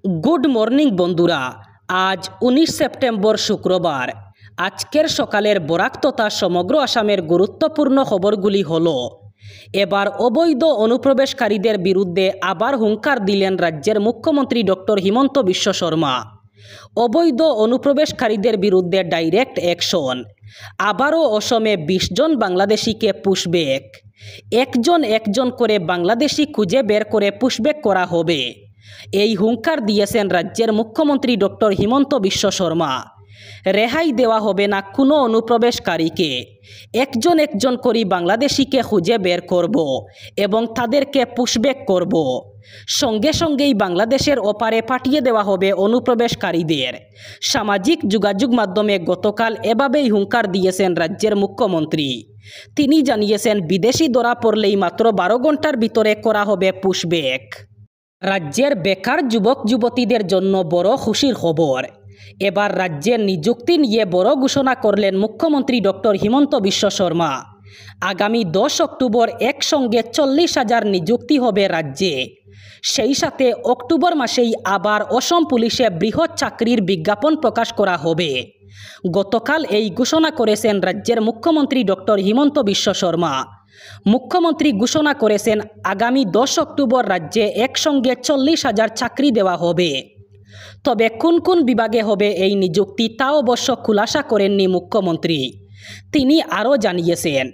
Good morning বন্ধুরা, আজ 19 September শুক্রবার। আজকের সকালের বরাক তথা সমগ্র আসামের গুরুত্বপূর্ণ খবরগুলি হলো, এবার অবৈধ অনুপ্রবেশকারীদের বিরুদ্ধে আবার হুঙ্কার দিলেন রাজ্যের মুখ্যমন্ত্রী ডক্টর হিমন্ত বিশ্ব শর্মা। অবৈধ অনুপ্রবেশকারীদের বিরুদ্ধে ডাইরেক্ট অ্যাকশন। আবারও অসমে 20 জন বাংলাদেশিকে পুশব্যাক। একজন করে বাংলাদেশি খুঁজে বের করে পুশব্যাক করা হবে। এই হুঙ্কার দিয়েছেন রাজ্যের মুখ্যমন্ত্রী ডক্টর হিমন্ত বিশ্ব শর্মা। রেহাই দেওয়া হবে না কোনো অনুপ্রবেশকারীকে। একজন করে বাংলাদেশিকে খুঁজে বের করব এবং তাদেরকে পুশব্যাক করব। সঙ্গে সঙ্গেই বাংলাদেশের ওপারে পাঠিয়ে দেওয়া হবে অনুপ্রবেশকারীদের। সামাজিক যোগাযোগ মাধ্যমে গতকাল এভাবেই হুঙ্কার দিয়েছেন রাজ্যের মুখ্যমন্ত্রী। তিনি জানিয়েছেন, বিদেশি ধরা পড়লেই মাত্র 12 ঘন্টার ভিতরে করা হবে পুশব্যাক। রাজ্যের বেকার যুবক যুবতীদের জন্য বড় খুশির খবর। এবার রাজ্যের নিযুক্তি নিয়ে বড় ঘোষণা করলেন মুখ্যমন্ত্রী ডক্টর হিমন্ত বিশ্ব শর্মা। আগামী 10 অক্টোবর একসঙ্গে 40,000 নিযুক্তি হবে রাজ্যে। সেই সাথে অক্টোবর মাসেই আবার অসম পুলিশে বৃহৎ চাকরির বিজ্ঞাপন প্রকাশ করা হবে। গতকাল এই ঘোষণা করেছেন রাজ্যের মুখ্যমন্ত্রী ডক্টর হিমন্ত বিশ্ব শর্মা। মুখ্যমন্ত্রী ঘোষণা করেছেন, আগামী 10 অক্টোবর রাজ্যে একসঙ্গে 40,000 চাকরি দেওয়া হবে। তবে কোন কোন বিভাগে হবে এই নিযুক্তি তা অবশ্য খুলাসা করেননি মুখ্যমন্ত্রী। তিনি আরও জানিয়েছেন,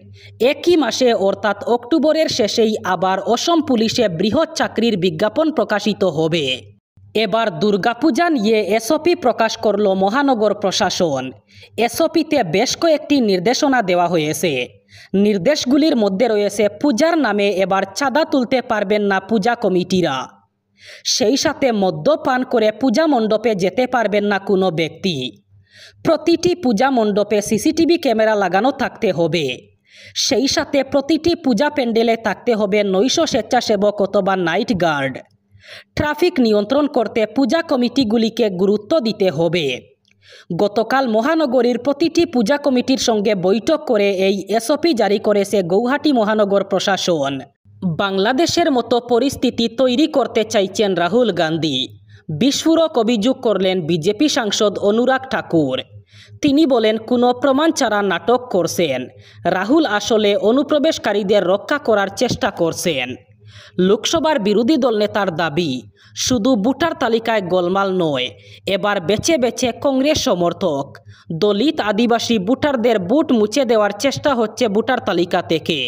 একই মাসে অর্থাৎ অক্টোবরের শেষেই আবার অসম পুলিশে বৃহৎ চাকরির বিজ্ঞাপন প্রকাশিত হবে। এবার দুর্গাপূজা নিয়ে এসওপি প্রকাশ করল মহানগর প্রশাসন। এসওপিতে বেশ কয়েকটি নির্দেশনা দেওয়া হয়েছে। নির্দেশগুলির মধ্যে রয়েছে, পূজার নামে এবার চাঁদা তুলতে পারবেন না পূজা কমিটিরা। সেই সাথে মদ্যপান করে পূজা মণ্ডপে যেতে পারবেন না কোনো ব্যক্তি। প্রতিটি পূজা মণ্ডপে সিসিটিভি ক্যামেরা লাগানো থাকতে হবে। সেই সাথে প্রতিটি পূজা প্যান্ডেলে থাকতে হবে 900 স্বেচ্ছাসেবক অথবা নাইট গার্ড। ট্রাফিক নিয়ন্ত্রণ করতে পূজা কমিটিগুলিকে গুরুত্ব দিতে হবে। গতকাল মহানগরীর প্রতিটি পূজা কমিটির সঙ্গে বৈঠক করে এই এসওপি জারি করেছে গৌহাটি মহানগর প্রশাসন। বাংলাদেশের মতো পরিস্থিতি তৈরি করতে চাইছেন রাহুল গান্ধী। বিস্ফোরক অভিযোগ করলেন বিজেপি সাংসদ অনুরাগ ঠাকুর। তিনি বলেন, কোনো প্রমাণ ছাড়া নাটক করছেন। রাহুল আসলে অনুপ্রবেশকারীদের রক্ষা করার চেষ্টা করছেন। লোকসভার বিরোধী দল নেতার দাবি, শুধু ভোটার তালিকায় গোলমাল নয়, এবার বেছে বেছে কংগ্রেস সমর্থক দলিত আদিবাসী ভোটারদের ভোট মুছে দেওয়ার চেষ্টা হচ্ছে ভোটার তালিকা থেকে।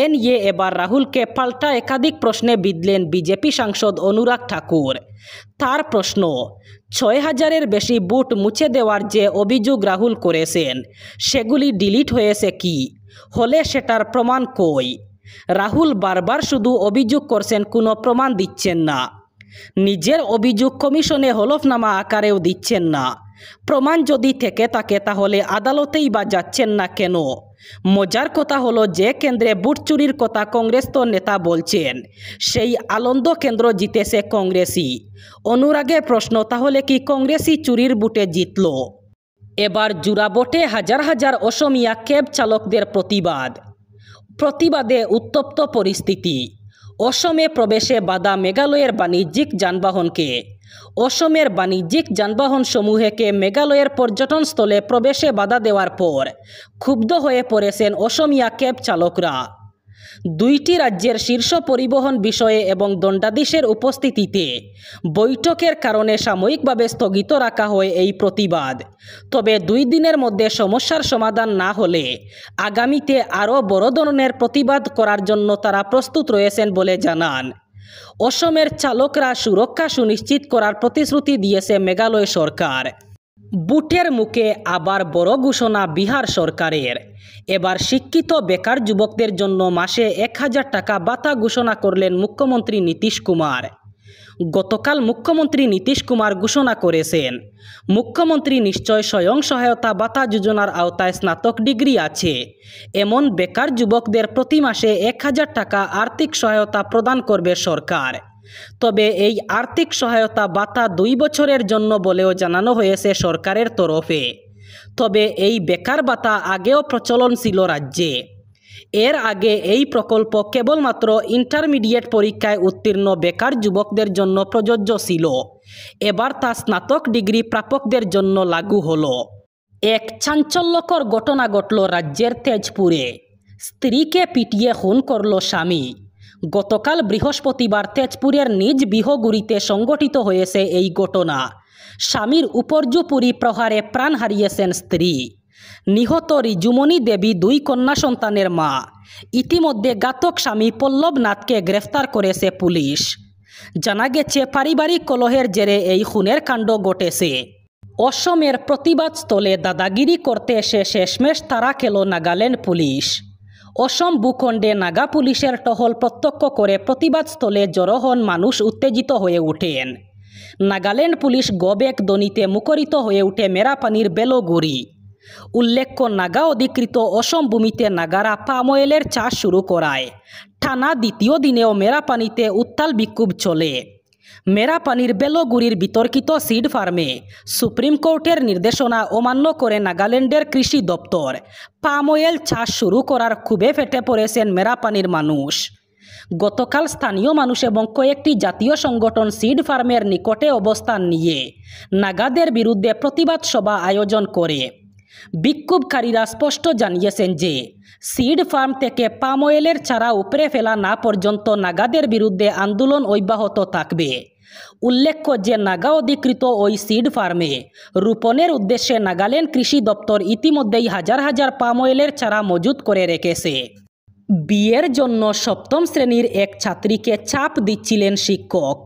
এ নিয়ে এবার রাহুলকে পাল্টা একাধিক প্রশ্নে বিঁধলেন বিজেপি সাংসদ অনুরাগ ঠাকুর। তার প্রশ্ন, 6,000-এর বেশি ভোট মুছে দেওয়ার যে অভিযোগ রাহুল করেছেন, সেগুলি ডিলিট হয়েছে কি? হলে সেটার প্রমাণ কই? রাহুল বারবার শুধু অভিযোগ করছেন, কোনো প্রমাণ দিচ্ছেন না। নিজের অভিযোগ কমিশনে হলফনামা আকারেও দিচ্ছেন না। প্রমাণ যদি থেকে থাকে তাহলে আদালতেই বা যাচ্ছেন না কেন? মজার কথা হলো, যে কেন্দ্রে ভোট চুরির কথা কংগ্রেস তো নেতা বলছেন, সেই আনন্দ কেন্দ্র জিতেছে কংগ্রেসই। অনুরাগের প্রশ্ন, তাহলে কি কংগ্রেসই চুরির ভোটে জিতল? এবার জোড়াভোটে হাজার হাজার অসমিয়া ক্যাব চালকদের প্রতিবাদে উত্তপ্ত পরিস্থিতি। অসমে প্রবেশে বাধা মেঘালয়ের বাণিজ্যিক যানবাহনকে। অসমের বাণিজ্যিক যানবাহন সমূহকে মেঘালয়ের পর্যটনস্থলে প্রবেশে বাধা দেওয়ার পর ক্ষুব্ধ হয়ে পড়েছেন অসমিয়া ক্যাব চালকরা। দুইটি রাজ্যের শীর্ষ পরিবহন বিষয়ে এবং দণ্ডাধীশের উপস্থিতিতে বৈঠকের কারণে সাময়িকভাবে স্থগিত রাখা হয় এই প্রতিবাদ। তবে 2 দিনের মধ্যে সমস্যার সমাধান না হলে আগামীতে আরও বড় ধরনের প্রতিবাদ করার জন্য তারা প্রস্তুত রয়েছেন বলে জানান। অসমের চালকরা সুরক্ষা সুনিশ্চিত করার প্রতিশ্রুতি দিয়েছে মেঘালয় সরকার। বুটের মুখে আবার বড় ঘোষণা বিহার সরকারের। এবার শিক্ষিত বেকার যুবকদের জন্য মাসে 1,000 টাকা ভাতা ঘোষণা করলেন মুখ্যমন্ত্রী নীতিশ কুমার। গতকাল মুখ্যমন্ত্রী নীতিশ কুমার ঘোষণা করেছেন, মুখ্যমন্ত্রী নিশ্চয় স্বয়ং সহায়তা ভাতা যোজনার আওতায় স্নাতক ডিগ্রি আছে এমন বেকার যুবকদের প্রতি মাসে 1,000 টাকা আর্থিক সহায়তা প্রদান করবে সরকার। তবে এই আর্থিক সহায়তা ভাতা 2 বছরের জন্য বলেও জানানো হয়েছে সরকারের তরফে। তবে এই বেকার ভাতা আগেও প্রচলন ছিল রাজ্যে। এর আগে এই প্রকল্প কেবলমাত্র ইন্টারমিডিয়েট পরীক্ষায় উত্তীর্ণ বেকার যুবকদের জন্য প্রযোজ্য ছিল। এবার তা স্নাতক ডিগ্রি প্রাপকদের জন্য লাগু হলো। এক চাঞ্চল্যকর ঘটনা ঘটল রাজ্যের তেজপুরে। স্ত্রীকে পিটিয়ে খুন করল স্বামী। গতকাল বৃহস্পতিবার তেজপুরের নিজ বিহগুড়িতে সংঘটিত হয়েছে এই ঘটনা। স্বামীর উপর্যুপরি প্রহারে প্রাণ হারিয়েছেন স্ত্রী। নিহত রিজুমণি দেবী 2 কন্যা সন্তানের মা। ইতিমধ্যে ঘাতক স্বামী পল্লব নাথকে গ্রেফতার করেছে পুলিশ। জানা গেছে পারিবারিক কলহের জেরে এই খুনের কাণ্ড ঘটেছে। অসমের প্রতিবাদ স্থলে দাদাগিরি করতে এসে শেষমেশ তারা খেল নাগাল্যান্ড পুলিশ। অসম ভূখণ্ডে নাগা পুলিশের টহল প্রত্যক্ষ করে প্রতিবাদ স্থলে জড়ো হন মানুষ উত্তেজিত হয়ে ওঠেন। নাগাল্যান্ড পুলিশ গবেক দনিতে মুখরিত হয়ে ওঠে মেরাপানির বেলগুড়ি। উল্লেখ্য, নাগা অধিকৃত অসম ভূমিতে নাগারা পাম অয়েলের চাষ শুরু করায় টানা দ্বিতীয় দিনেও মেরাপানিতে উত্তাল বিক্ষোভ চলে। মেরাপানির বেলগুড়ির বিতর্কিত সিড ফার্মে সুপ্রিম কোর্টের নির্দেশনা অমান্য করে নাগাল্যান্ডের কৃষি দপ্তর পাম অয়েল চাষ শুরু করার ক্ষোভে ফেটে পড়েছেন মেরাপানির মানুষ। গতকাল স্থানীয় মানুষ এবং কয়েকটি জাতীয় সংগঠন সিড ফার্মের নিকটে অবস্থান নিয়ে নাগাদের বিরুদ্ধে প্রতিবাদ সভা আয়োজন করে। বিক্ষোভকারীরা স্পষ্ট জানিয়েছেন যে সিড ফার্ম থেকে পাম অয়েলের চারা উপড়ে ফেলা না পর্যন্ত নাগাদের বিরুদ্ধে আন্দোলন অব্যাহত থাকবে। উল্লেখ্য যে নাগা অধিকৃত ওই সিড ফার্মে রোপণের উদ্দেশ্যে নাগাল্যান্ড কৃষি দপ্তর ইতিমধ্যেই হাজার হাজার পাম অয়েলের চারা মজুত করে রেখেছে। বিয়ের জন্য 7ম শ্রেণীর এক ছাত্রীকে চাপ দিচ্ছিলেন শিক্ষক,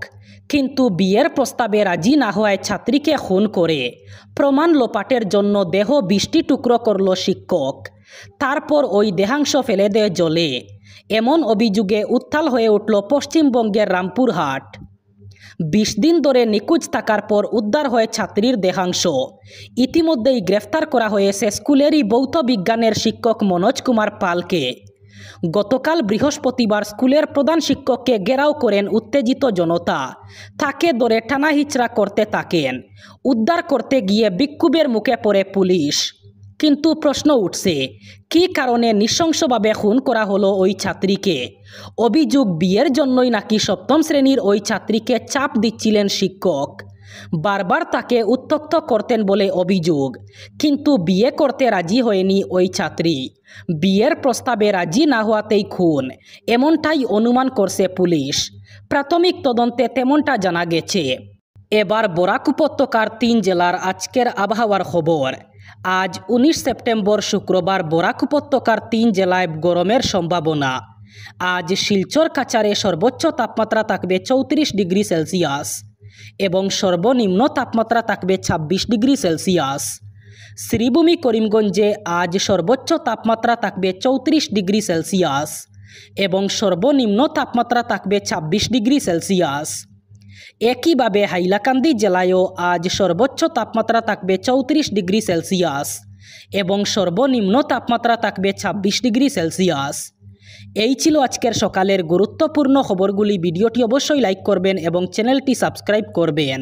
কিন্তু বিয়ের প্রস্তাবে রাজি না হওয়ায় ছাত্রীকে খুন করে প্রমাণ লোপাটের জন্য দেহ 20টি টুকরো করল শিক্ষক। তারপর ওই দেহাংশ ফেলে দেয় জলে। এমন অভিযোগে উত্তাল হয়ে উঠল পশ্চিমবঙ্গের রামপুরহাট। 20 দিন ধরে নিখোঁজ থাকার পর উদ্ধার হয় ছাত্রীর দেহাংশ। ইতিমধ্যেই গ্রেফতার করা হয়েছে স্কুলেরই ভৌত বিজ্ঞানের শিক্ষক মনোজ কুমার পালকে। গতকাল বৃহস্পতিবার স্কুলের প্রধান শিক্ষককে ঘেরাও করেন উত্তেজিত জনতা। তাকে ধরে টানাহিচড়া করতে থাকেন। উদ্ধার করতে গিয়ে বিক্ষোভের মুখে পড়ে পুলিশ। কিন্তু প্রশ্ন উঠছে, কী কারণে নৃশংসভাবে খুন করা হলো ওই ছাত্রীকে? অভিযোগ, বিয়ের জন্যই নাকি 7ম শ্রেণীর ওই ছাত্রীকে চাপ দিচ্ছিলেন শিক্ষক। বারবার তাকে উত্ত্যক্ত করতেন বলে অভিযোগ, কিন্তু বিয়ে করতে রাজি হয়নি ওই ছাত্রী। বিয়ের প্রস্তাবে রাজি না হওয়াতেই খুন, এমনটাই অনুমান করছে পুলিশ। প্রাথমিক তদন্তে তেমনটা জানা গেছে। এবার বরাক উপত্যকার 3 জেলার আজকের আবহাওয়ার খবর। আজ 19 সেপ্টেম্বর শুক্রবার বরাক উপত্যকার 3 জেলায় গরমের সম্ভাবনা। আজ শিলচর কাছাড়ে সর্বোচ্চ তাপমাত্রা থাকবে 34 ডিগ্রি সেলসিয়াস এবং সর্বনিম্ন তাপমাত্রা থাকবে 26 ডিগ্রি সেলসিয়াস। শ্রীভূমি করিমগঞ্জে আজ সর্বোচ্চ তাপমাত্রা থাকবে 34 ডিগ্রি সেলসিয়াস এবং সর্বনিম্ন তাপমাত্রা থাকবে 26 ডিগ্রি সেলসিয়াস। একইভাবে হাইলাকান্দি জেলায়ও আজ সর্বোচ্চ তাপমাত্রা থাকবে 34 ডিগ্রি সেলসিয়াস এবং সর্বনিম্ন তাপমাত্রা থাকবে 26 ডিগ্রি সেলসিয়াস। এই ছিল আজকের সকালের গুরুত্বপূর্ণ খবরগুলি। ভিডিওটি অবশ্যই লাইক করবেন এবং চ্যানেলটি সাবস্ক্রাইব করবেন।